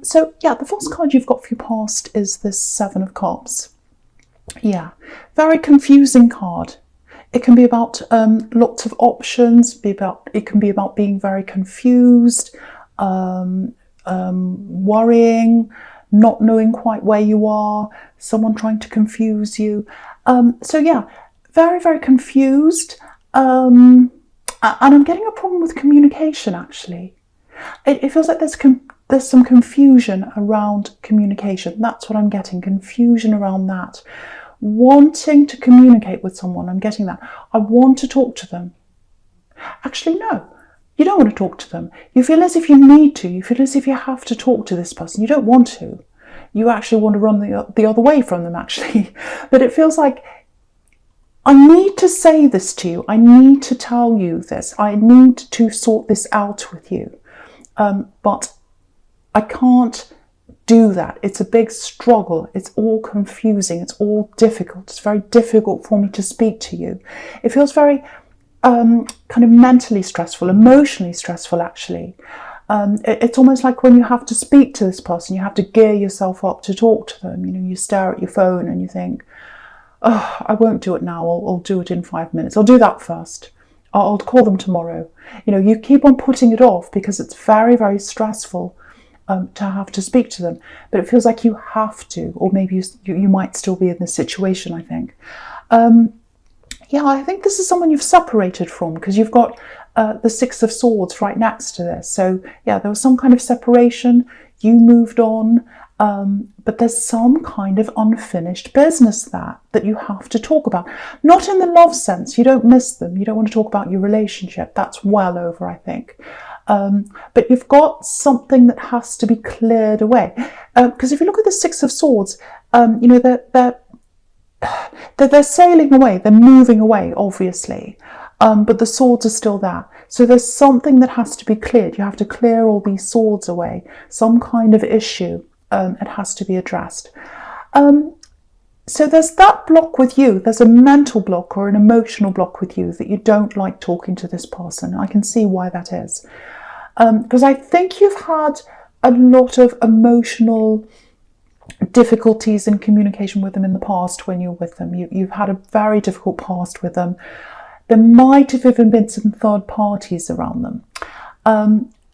So yeah, the first card you've got for your past is this Seven of Cups. Yeah, very confusing card. It can be about lots of options. It can be about being very confused, worrying, not knowing quite where you are, someone trying to confuse you. So yeah, very, very confused. And I'm getting a problem with communication, actually. It feels like there's some confusion around communication. That's what I'm getting, confusion around that. Wanting to communicate with someone, I'm getting that. I want to talk to them. Actually, no, you don't want to talk to them. You feel as if you need to. You feel as if you have to talk to this person. You don't want to. You actually want to run the other way from them, actually. But it feels like, I need to say this to you. I need to tell you this. I need to sort this out with you. But I can't do that. It's a big struggle. It's all confusing. It's all difficult. It's very difficult for me to speak to you. It feels very kind of mentally stressful, emotionally stressful, actually. It's almost like when you have to speak to this person, you have to gear yourself up to talk to them. You know, you stare at your phone and you think, oh, I won't do it now. I'll do it in 5 minutes. I'll do that first. I'll call them tomorrow. You know, you keep on putting it off because it's very, very stressful to have to speak to them. But it feels like you have to, or maybe you might still be in this situation, I think. Yeah, I think this is someone you've separated from, because you've got the Six of Swords right next to this. So yeah, there was some kind of separation. You moved on. But there's some kind of unfinished business that you have to talk about. Not in the love sense. You don't miss them. You don't want to talk about your relationship. That's well over, I think. But you've got something that has to be cleared away. Because if you look at the Six of Swords, you know, they're sailing away. They're moving away, obviously. But the swords are still there. So there's something that has to be cleared. You have to clear all these swords away. Some kind of issue. It has to be addressed. So there's that block with you. There's a mental block or an emotional block with you that you don't like talking to this person. I can see why that is. Because I think you've had a lot of emotional difficulties in communication with them in the past when you're with them. You've had a very difficult past with them. There might have even been some third parties around them.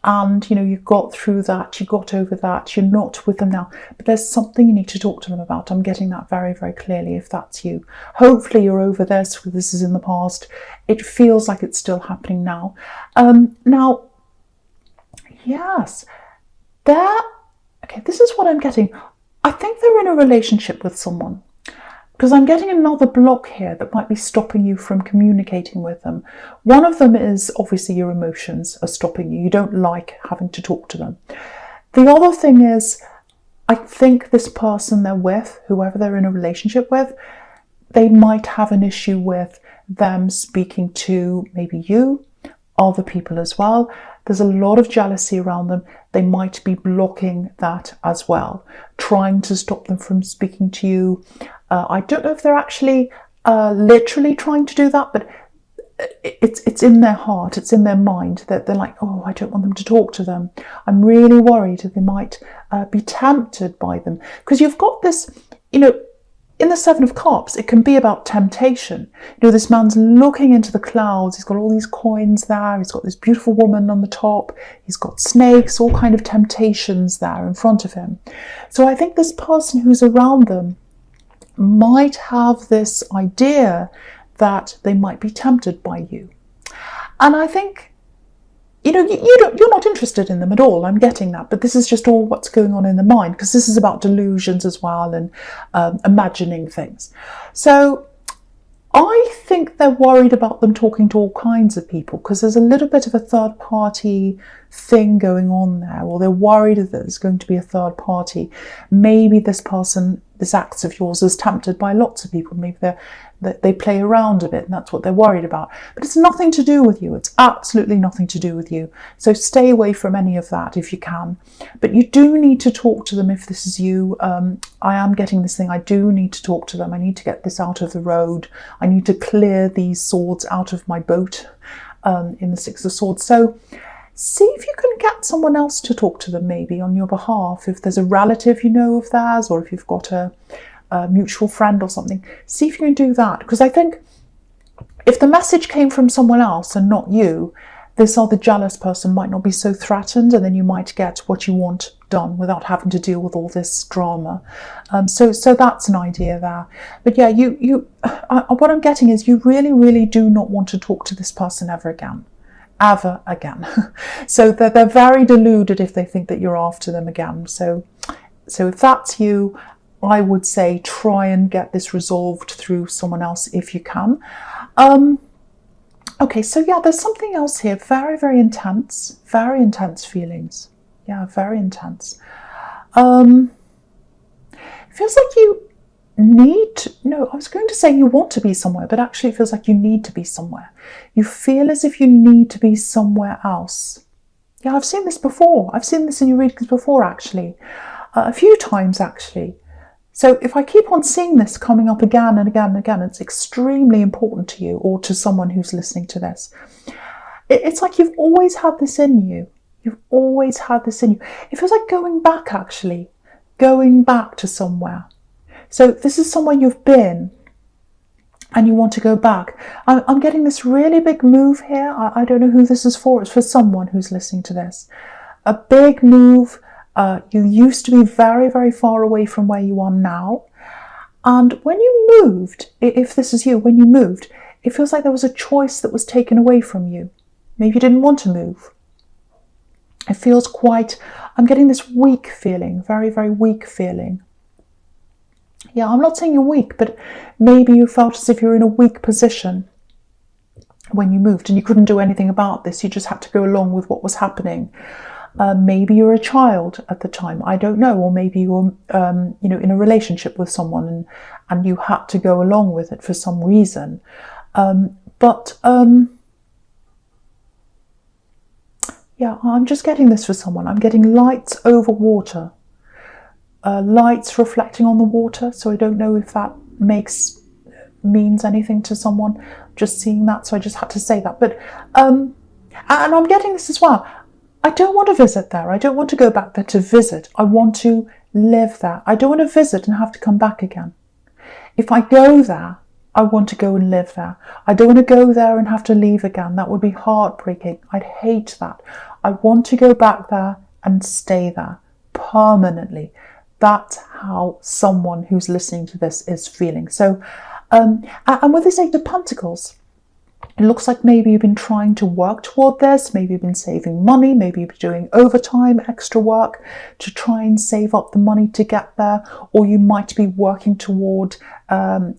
And, you know, you got through that, you got over that, you're not with them now. But there's something you need to talk to them about. I'm getting that very, very clearly if that's you. Hopefully you're over this, this is in the past. It feels like it's still happening now. Now, yes, okay, this is what I'm getting. I think they're in a relationship with someone. Because I'm getting another block here that might be stopping you from communicating with them. One of them is obviously your emotions are stopping you. You don't like having to talk to them. The other thing is, I think this person they're with, whoever they're in a relationship with, they might have an issue with them speaking to maybe you, other people as well. There's a lot of jealousy around them. They might be blocking that as well, trying to stop them from speaking to you. I don't know if they're actually literally trying to do that, but it's in their heart, it's in their mind that they're like, oh, I don't want them to talk to them. I'm really worried that they might be tempted by them. Because you've got this, you know, in the Seven of Cups, it can be about temptation. You know, this man's looking into the clouds. He's got all these coins there. He's got this beautiful woman on the top. He's got snakes, all kind of temptations there in front of him. So I think this person who's around them might have this idea that they might be tempted by you. And I think, you know, you're not interested in them at all. I'm getting that. But this is just all what's going on in the mind, because this is about delusions as well and imagining things. So I think they're worried about them talking to all kinds of people, because there's a little bit of a third party thing going on there, or they're worried that there's going to be a third party. Maybe this person, this act of yours is tempted by lots of people. Maybe they play around a bit and that's what they're worried about. But it's nothing to do with you. It's absolutely nothing to do with you. So stay away from any of that if you can. But you do need to talk to them if this is you. I am getting this thing. I do need to talk to them. I need to get this out of the road. I need to clear these swords out of my boat in the Six of Swords. So see if you can get someone else to talk to them maybe on your behalf. If there's a relative you know of theirs, or if you've got a mutual friend or something, see if you can do that. Because I think if the message came from someone else and not you, this other jealous person might not be so threatened, and then you might get what you want done without having to deal with all this drama. So that's an idea there. But yeah, what I'm getting is you really, really do not want to talk to this person ever again. Ever again. So they're very deluded if they think that you're after them again. So if that's you, I would say try and get this resolved through someone else if you can. Okay, so yeah, there's something else here. Very, very intense feelings. Yeah, very intense. It feels like you need, no, I was going to say you want to be somewhere, but actually it feels like you need to be somewhere. You feel as if you need to be somewhere else. Yeah, I've seen this before. I've seen this in your readings before, actually. A few times, actually. So if I keep on seeing this coming up again and again and again, it's extremely important to you or to someone who's listening to this. It's like you've always had this in you. You've always had this in you. It feels like going back, actually. Going back to somewhere. So this is somewhere you've been and you want to go back. I'm getting this really big move here. I don't know who this is for. It's for someone who's listening to this. A big move. You used to be very, very far away from where you are now. And when you moved, if this is you, when you moved, it feels like there was a choice that was taken away from you. Maybe you didn't want to move. It feels quite, I'm getting this weak feeling, very, very weak feeling. Yeah, I'm not saying you're weak, but maybe you felt as if you were in a weak position when you moved and you couldn't do anything about this. You just had to go along with what was happening. Maybe you were a child at the time, I don't know, or maybe you were, in a relationship with someone and you had to go along with it for some reason. Yeah, I'm just getting this for someone. I'm getting lights over water, lights reflecting on the water. So I don't know if that means anything to someone. Just seeing that, so I just had to say that. But and I'm getting this as well. I don't want to visit there. I don't want to go back there to visit. I want to live there. I don't want to visit and have to come back again. If I go there, I want to go and live there. I don't want to go there and have to leave again. That would be heartbreaking. I'd hate that. I want to go back there and stay there permanently. That's how someone who's listening to this is feeling. So, and with this Eight of Pentacles, it looks like maybe you've been trying to work toward this. Maybe you've been saving money. Maybe you've been doing overtime, extra work to try and save up the money to get there. Or you might be working toward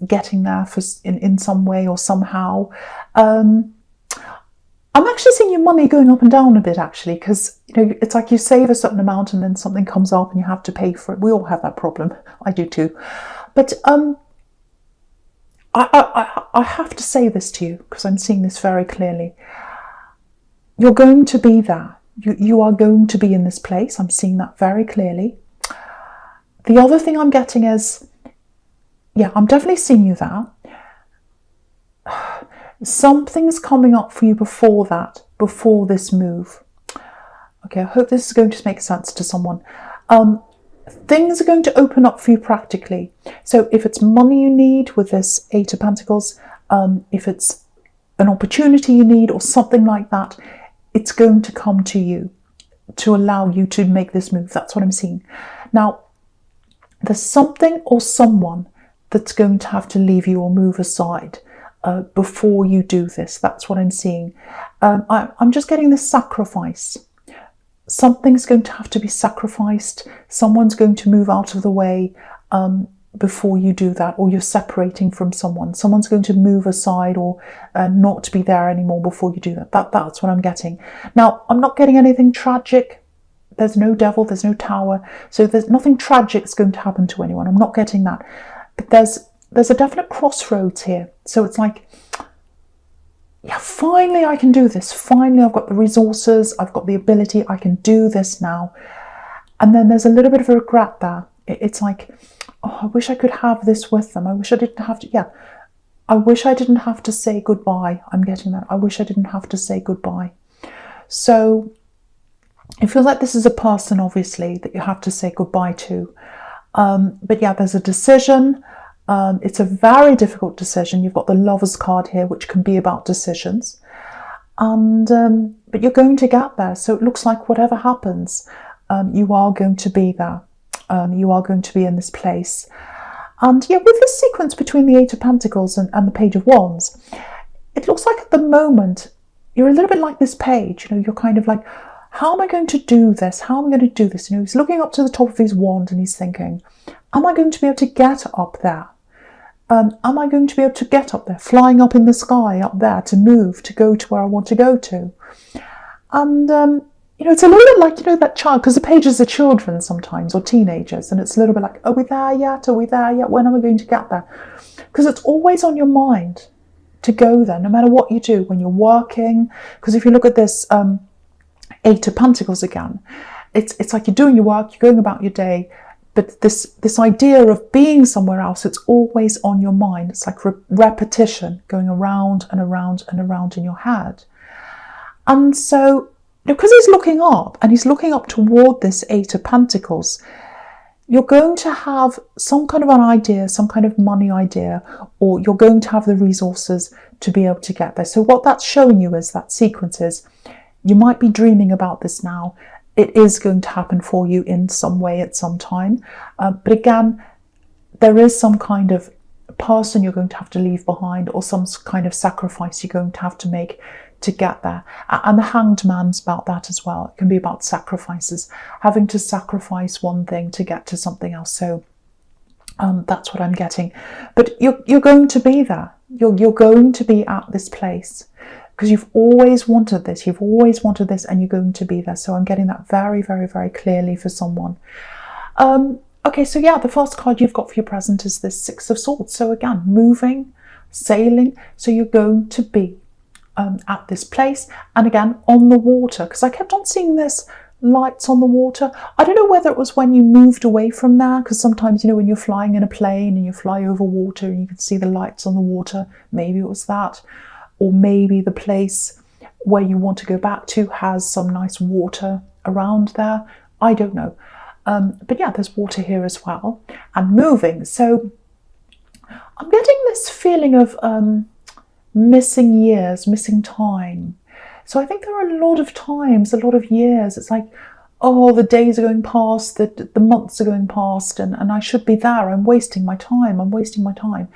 getting there in some way or somehow. I'm actually seeing your money going up and down a bit, actually, because it's like you save a certain amount and then something comes up and you have to pay for it. We all have that problem. I do too. But I have to say this to you because I'm seeing this very clearly. You're going to be there. You are going to be in this place. I'm seeing that very clearly. The other thing I'm getting is, yeah, I'm definitely seeing you there. Something's coming up for you before that, before this move. Okay, I hope this is going to make sense to someone. Things are going to open up for you practically. So if it's money you need with this Eight of Pentacles, if it's an opportunity you need or something like that, it's going to come to you to allow you to make this move. That's what I'm seeing. Now, there's something or someone that's going to have to leave you or move aside before you do this. That's what I'm seeing. I'm just getting this sacrifice. Something's going to have to be sacrificed. Someone's going to move out of the way before you do that, or you're separating from someone. Someone's going to move aside or not be there anymore before you do that. That's what I'm getting. Now, I'm not getting anything tragic. There's no devil, there's no tower. So there's nothing tragic that's going to happen to anyone. I'm not getting that. But there's a definite crossroads here. So it's like, yeah, finally I can do this. Finally, I've got the resources. I've got the ability. I can do this now. And then there's a little bit of a regret there. It's like, oh, I wish I could have this with them. I wish I didn't have to, yeah. I wish I didn't have to say goodbye. I'm getting that. I wish I didn't have to say goodbye. So It feels like this is a person, obviously, that you have to say goodbye to. But yeah, there's a decision. It's a very difficult decision. You've got the Lovers card here, which can be about decisions. And but you're going to get there. So it looks like whatever happens, you are going to be there. You are going to be in this place. And yeah, with this sequence between the Eight of Pentacles and the Page of Wands, it looks like at the moment, you're a little bit like this page. You're kind of like, how am I going to do this? How am I going to do this? He's looking up to the top of his wand and he's thinking, am I going to be able to get up there? Am I going to be able to get up there, flying up in the sky up there, to move, to go to where I want to go to? And, it's a little bit like, that child, because the pages are children sometimes, or teenagers, and it's a little bit like, are we there yet? Are we there yet? When am I going to get there? Because it's always on your mind to go there, no matter what you do, when you're working. Because if you look at this Eight of Pentacles again, it's like you're doing your work, you're going about your day, but this idea of being somewhere else, it's always on your mind. It's like repetition, going around and around and around in your head. And so, because he's looking up, and he's looking up toward this Eight of Pentacles, you're going to have some kind of an idea, some kind of money idea, or you're going to have the resources to be able to get there. So what that's showing you is that sequence is, you might be dreaming about this now. It is going to happen for you in some way at some time. But again, there is some kind of person you're going to have to leave behind, or some kind of sacrifice you're going to have to make to get there. And the Hanged Man's about that as well. It can be about sacrifices, having to sacrifice one thing to get to something else. So that's what I'm getting. But you're going to be there. You're going to be at this place, because you've always wanted this, and you're going to be there. So I'm getting that very, very, very clearly for someone. Okay, so yeah, the first card you've got for your present is this Six of Swords. So again, moving, sailing. So you're going to be at this place, and again, on the water, because I kept on seeing this lights on the water. I don't know whether it was when you moved away from there, because sometimes, when you're flying in a plane and you fly over water and you can see the lights on the water, maybe it was that. Or maybe the place where you want to go back to has some nice water around there. I don't know. But yeah, there's water here as well. And moving. So I'm getting this feeling of missing years, missing time. So I think there are a lot of times, a lot of years. It's like, oh, the days are going past, the months are going past, and I should be there. I'm wasting my time.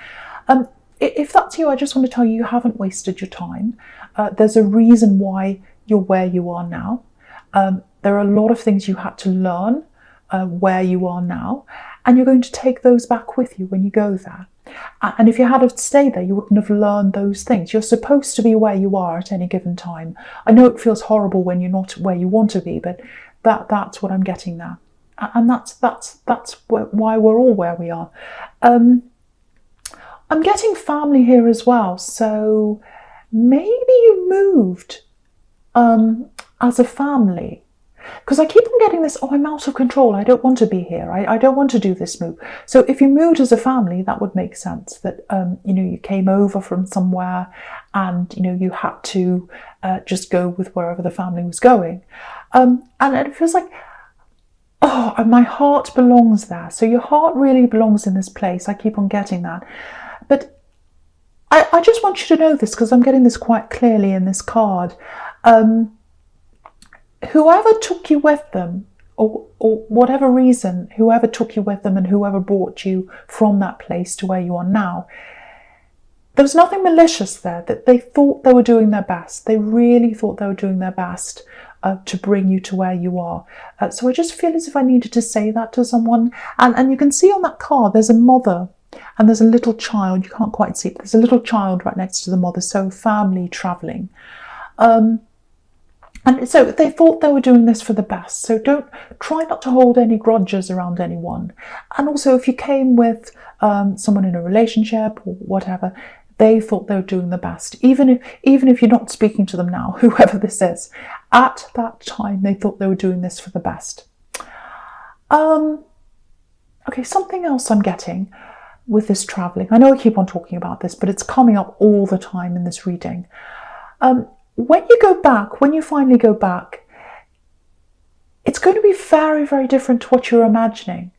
If that's you, I just want to tell you, you haven't wasted your time. There's a reason why you're where you are now. There are a lot of things you had to learn where you are now, and you're going to take those back with you when you go there. And if you had to stay there, you wouldn't have learned those things. You're supposed to be where you are at any given time. I know it feels horrible when you're not where you want to be, but that's what I'm getting there. And that's why we're all where we are. I'm getting family here as well. So maybe you moved as a family. Because I keep on getting this, oh, I'm out of control. I don't want to be here. I don't want to do this move. So if you moved as a family, that would make sense. That, you came over from somewhere and, you had to just go with wherever the family was going. And it feels like, oh, and my heart belongs there. So your heart really belongs in this place. I keep on getting that. But I just want you to know this, because I'm getting this quite clearly in this card. Whoever took you with them, or whatever reason, whoever took you with them and whoever brought you from that place to where you are now, there was nothing malicious there. That they thought they were doing their best. They really thought they were doing their best to bring you to where you are. So I just feel as if I needed to say that to someone. And you can see on that card, there's a mother and there's a little child. You can't quite see it. There's a little child right next to the mother. So family traveling. And so they thought they were doing this for the best. So try not to hold any grudges around anyone. And also, if you came with someone in a relationship or whatever, they thought they were doing the best. Even if you're not speaking to them now, whoever this is, at that time they thought they were doing this for the best. Okay, something else I'm getting with this traveling. I know I keep on talking about this, but it's coming up all the time in this reading. When you go back, when you finally go back, it's going to be very, very different to what you're imagining.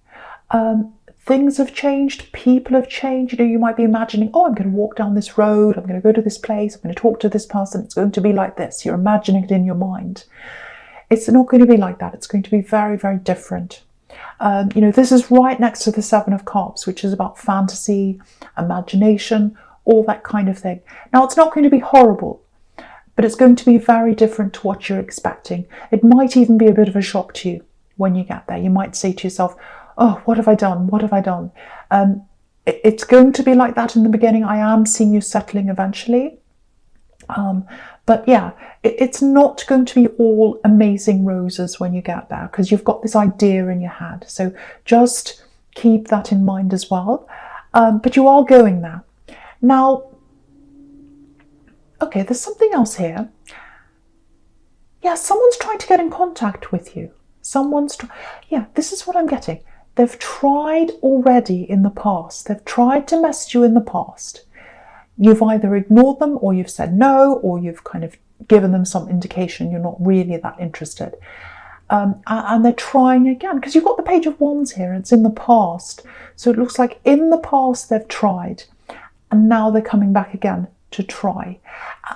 Things have changed, people have changed. You might be imagining, oh, I'm going to walk down this road, I'm going to go to this place, I'm going to talk to this person, it's going to be like this. You're imagining it in your mind. It's not going to be like that. It's going to be very, very different. This is right next to the Seven of Cups, which is about fantasy, imagination, all that kind of thing. Now, it's not going to be horrible, but it's going to be very different to what you're expecting. It might even be a bit of a shock to you when you get there. You might say to yourself, oh, what have I done? What have I done? It's going to be like that in the beginning. I am seeing you settling eventually. But yeah, it's not going to be all amazing roses when you get there, because you've got this idea in your head. So just keep that in mind as well. But you are going there. Now, okay, there's something else here. Yeah, someone's trying to get in contact with you. Yeah, this is what I'm getting. They've tried already in the past. They've tried to message you in the past. You've either ignored them, or you've said no, or you've kind of given them some indication you're not really that interested. And they're trying again, because you've got the Page of Wands here, and it's in the past. So it looks like in the past they've tried, and now they're coming back again to try.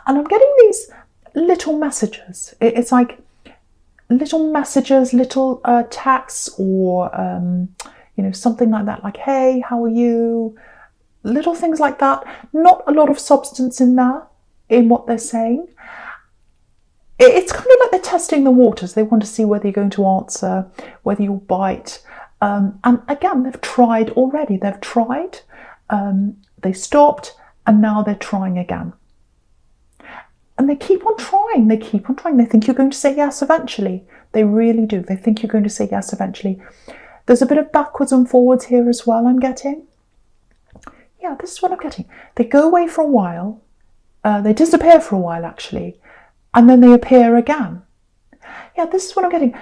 And I'm getting these little messages. It's like little messages, little texts, or something like that, like, hey, how are you? Little things like that. Not a lot of substance in there, in what they're saying. It's kind of like they're testing the waters. They want to see whether you're going to answer, whether you'll bite. And again, they've tried already. They've tried, they stopped, and now they're trying again. And they keep on trying, they keep on trying. They think you're going to say yes eventually. They really do. They think you're going to say yes eventually. There's a bit of backwards and forwards here as well, I'm getting. Yeah, this is what I'm getting. They go away for a while. They disappear for a while, actually. And then they appear again. Yeah, this is what I'm getting.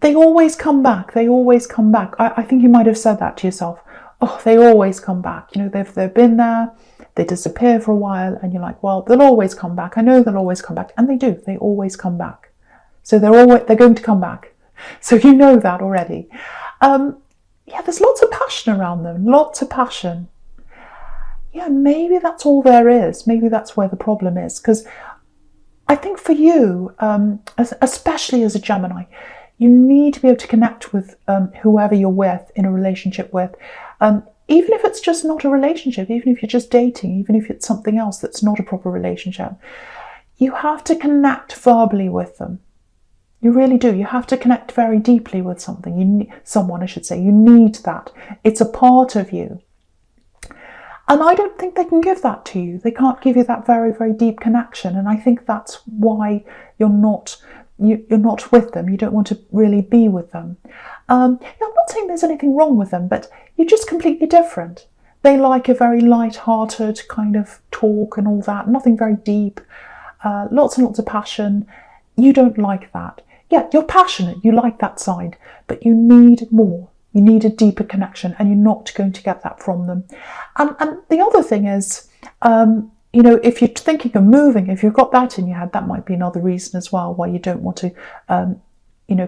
They always come back. They always come back. I think you might have said that to yourself. Oh, they always come back. They've been there. They disappear for a while, and you're like, well, they'll always come back. I know they'll always come back. And they do. They always come back. So they're going to come back. So you know that already. Yeah, there's lots of passion around them. Lots of passion. Yeah, maybe that's all there is. Maybe that's where the problem is. Because I think for you, especially as a Gemini, you need to be able to connect with whoever you're with, in a relationship with. Even if it's just not a relationship, even if you're just dating, even if it's something else that's not a proper relationship, you have to connect verbally with them. You really do. You have to connect very deeply with someone, I should say. You need that. It's a part of you. And I don't think they can give that to you. They can't give you that very, very deep connection. And I think that's why you're not with them. You don't want to really be with them. I'm not saying there's anything wrong with them, but you're just completely different. They like a very light-hearted kind of talk and all that. Nothing very deep. Lots and lots of passion. You don't like that. Yeah, you're passionate. You like that side, but you need more. You need a deeper connection, and you're not going to get that from them. And the other thing is, if you're thinking of moving, if you've got that in your head, that might be another reason as well why you don't want to,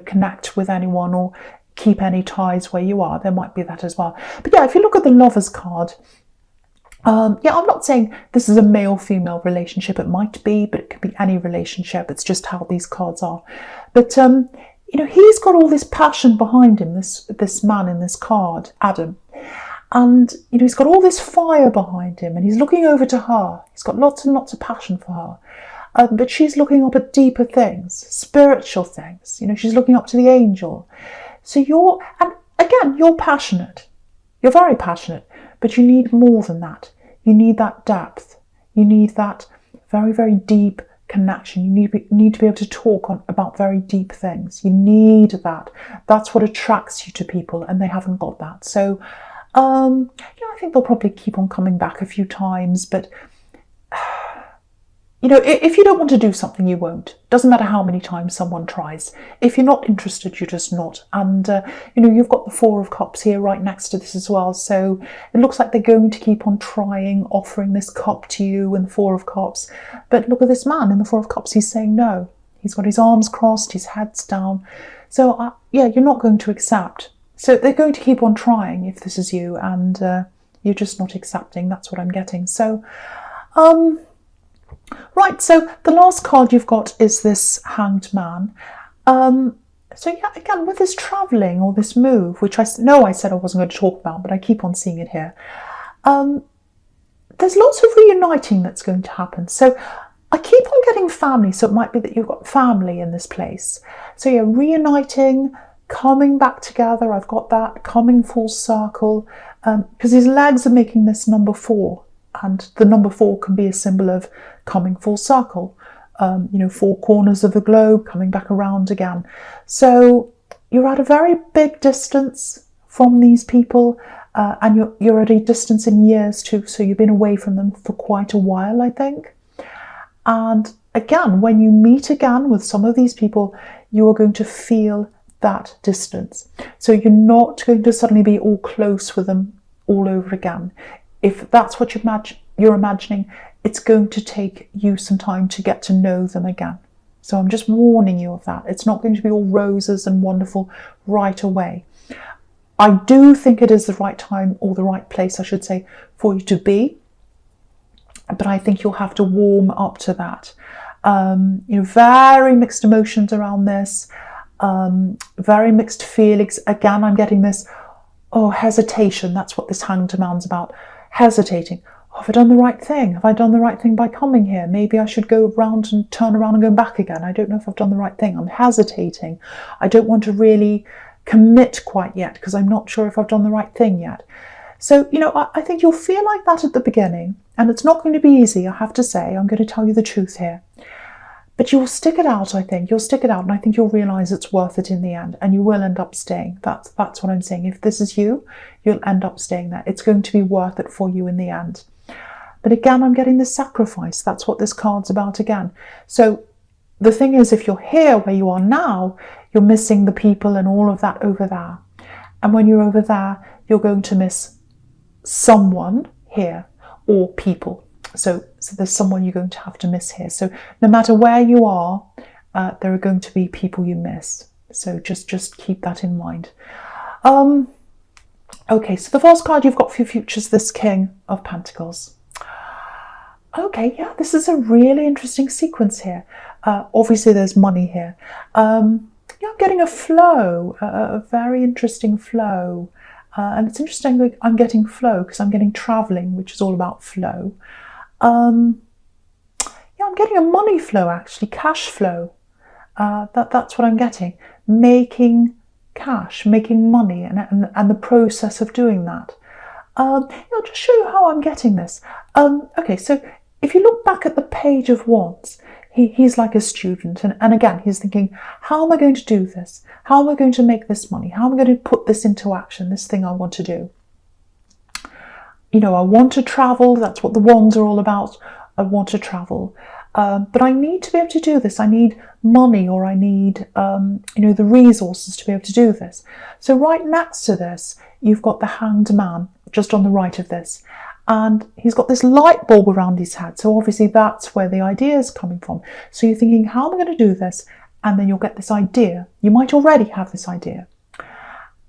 connect with anyone or keep any ties where you are. There might be that as well. But yeah, if you look at the Lovers card, I'm not saying this is a male-female relationship. It might be, but it could be any relationship. It's just how these cards are. But he's got all this passion behind him, this man in this card, Adam. And, he's got all this fire behind him, and he's looking over to her. He's got lots and lots of passion for her. But she's looking up at deeper things, spiritual things. She's looking up to the angel. So you're passionate. You're very passionate, but you need more than that. You need that depth. You need that very, very deep connection. You need to be able to talk about very deep things. You need that. That's what attracts you to people, and they haven't got that. So, I think they'll probably keep on coming back a few times, but if you don't want to do something, you won't. Doesn't matter how many times someone tries. If you're not interested, you're just not. And, you've got the Four of Cups here right next to this as well. So it looks like they're going to keep on trying, offering this cup to you and the Four of Cups. But look at this man in the Four of Cups. He's saying no. He's got his arms crossed, his head's down. So yeah, you're not going to accept. So they're going to keep on trying if this is you, and you're just not accepting. That's what I'm getting. So, right, so the last card you've got is this Hanged Man. So yeah, again, with this travelling or this move, which I know I said I wasn't going to talk about, but I keep on seeing it here. There's lots of reuniting that's going to happen. So I keep on getting family, so it might be that you've got family in this place. So yeah, reuniting, coming back together, I've got that, coming full circle, because his legs are making this number 4, and the number 4 can be a symbol of coming full circle, 4 corners of the globe, coming back around again. So you're at a very big distance from these people, and you're at a distance in years too, so you've been away from them for quite a while, I think. And again, when you meet again with some of these people, you are going to feel that distance. So you're not going to suddenly be all close with them all over again. If that's what you're imagining, it's going to take you some time to get to know them again. So I'm just warning you of that. It's not going to be all roses and wonderful right away. I do think it is the right time, or the right place, I should say, for you to be. But I think you'll have to warm up to that. Very mixed emotions around this. Very mixed feelings. Again, I'm getting this, hesitation. That's what this Hanged Man's about. Hesitating. Have I done the right thing? Have I done the right thing by coming here? Maybe I should go around and turn around and go back again. I don't know if I've done the right thing. I'm hesitating. I don't want to really commit quite yet because I'm not sure if I've done the right thing yet. So, I think you'll feel like that at the beginning, and it's not going to be easy, I have to say. I'm going to tell you the truth here. But you'll stick it out, I think. You'll stick it out, and I think you'll realise it's worth it in the end, and you will end up staying. That's what I'm saying. If this is you, you'll end up staying there. It's going to be worth it for you in the end. But again, I'm getting the sacrifice. That's what this card's about again. So the thing is, if you're here where you are now, you're missing the people and all of that over there. And when you're over there, you're going to miss someone here, or people. So there's someone you're going to have to miss here. So no matter where you are, there are going to be people you miss. So just keep that in mind. Okay, so the first card you've got for your future is this King of Pentacles. Okay, yeah, this is a really interesting sequence here. Obviously, there's money here. Yeah, I'm getting a flow, a very interesting flow. And it's interesting I'm getting flow because I'm getting travelling, which is all about flow. I'm getting a money flow, actually, cash flow. That's what I'm getting. Making cash, making money, and the process of doing that. I'll just show you how I'm getting this. Okay, so if you look back at the Page of Wands, he's like a student, and again, he's thinking, how am I going to do this? How am I going to make this money? How am I going to put this into action, this thing I want to do? I want to travel. That's what the wands are all about. I want to travel. But I need to be able to do this. I need money, or I need, the resources to be able to do this. So right next to this, you've got the Hanged Man, just on the right of this. And he's got this light bulb around his head. So obviously that's where the idea is coming from. So you're thinking, how am I going to do this? And then you'll get this idea. You might already have this idea.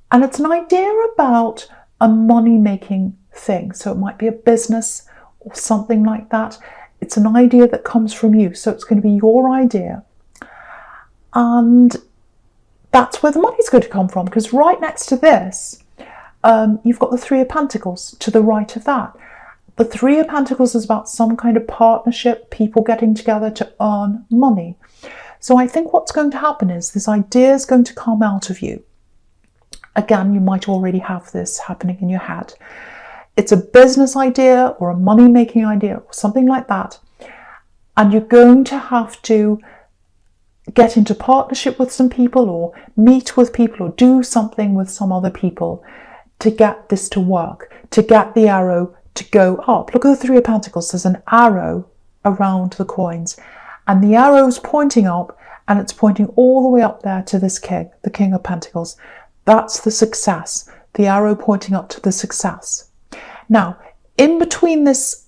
And it's an idea about a money-making thing. So it might be a business or something like that. It's an idea that comes from you. So it's going to be your idea. And that's where the money's going to come from. Because right next to this, you've got the Three of Pentacles to the right of that. The Three of Pentacles is about some kind of partnership, people getting together to earn money. So I think what's going to happen is this idea is going to come out of you. Again, you might already have this happening in your head. It's a business idea or a money-making idea or something like that. And you're going to have to get into partnership with some people, or meet with people, or do something with some other people to get this to work, to get the arrow to go up. Look at the Three of Pentacles. There's an arrow around the coins, and the arrow's pointing up, and it's pointing all the way up there to this king, the King of Pentacles. That's the success. The arrow pointing up to the success. Now, in between this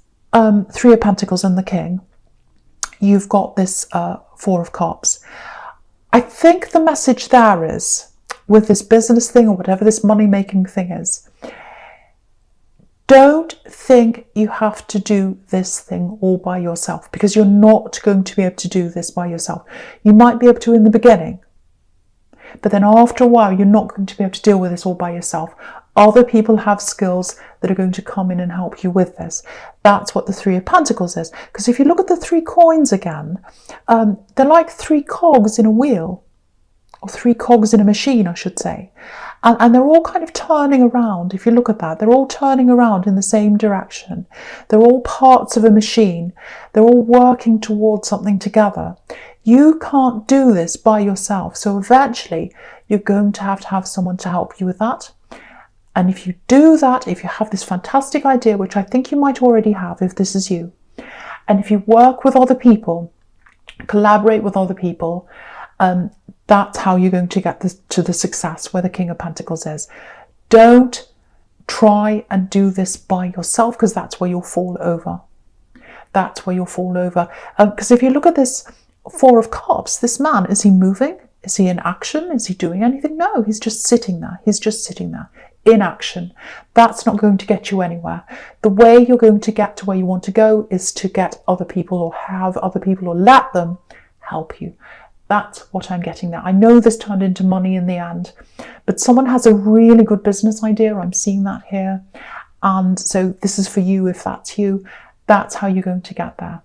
Three of Pentacles and the King, you've got this Four of Cups. I think the message there is, with this business thing or whatever this money-making thing is, don't think you have to do this thing all by yourself, because you're not going to be able to do this by yourself. You might be able to in the beginning, but then after a while, you're not going to be able to deal with this all by yourself. Other people have skills that are going to come in and help you with this. That's what the Three of Pentacles is. Because if you look at the 3 coins again, they're like 3 cogs in a wheel, or 3 cogs in a machine, I should say. And they're all kind of turning around. If you look at that, they're all turning around in the same direction. They're all parts of a machine. They're all working towards something together. You can't do this by yourself. So eventually you're going to have someone to help you with that. And if you do that, if you have this fantastic idea, which I think you might already have if this is you, and if you work with other people, collaborate with other people, that's how you're going to get to the success where the King of Pentacles is. Don't try and do this by yourself, because that's where you'll fall over. That's where you'll fall over. Because if you look at this 4 of Cups, this man, is he moving? Is he in action? Is he doing anything? No, he's just sitting there. He's just sitting there in action. That's not going to get you anywhere. The way you're going to get to where you want to go is to get other people, or have other people, or let them help you. That's what I'm getting there. I know this turned into money in the end, but someone has a really good business idea. I'm seeing that here. And so this is for you if that's you. That's how you're going to get there.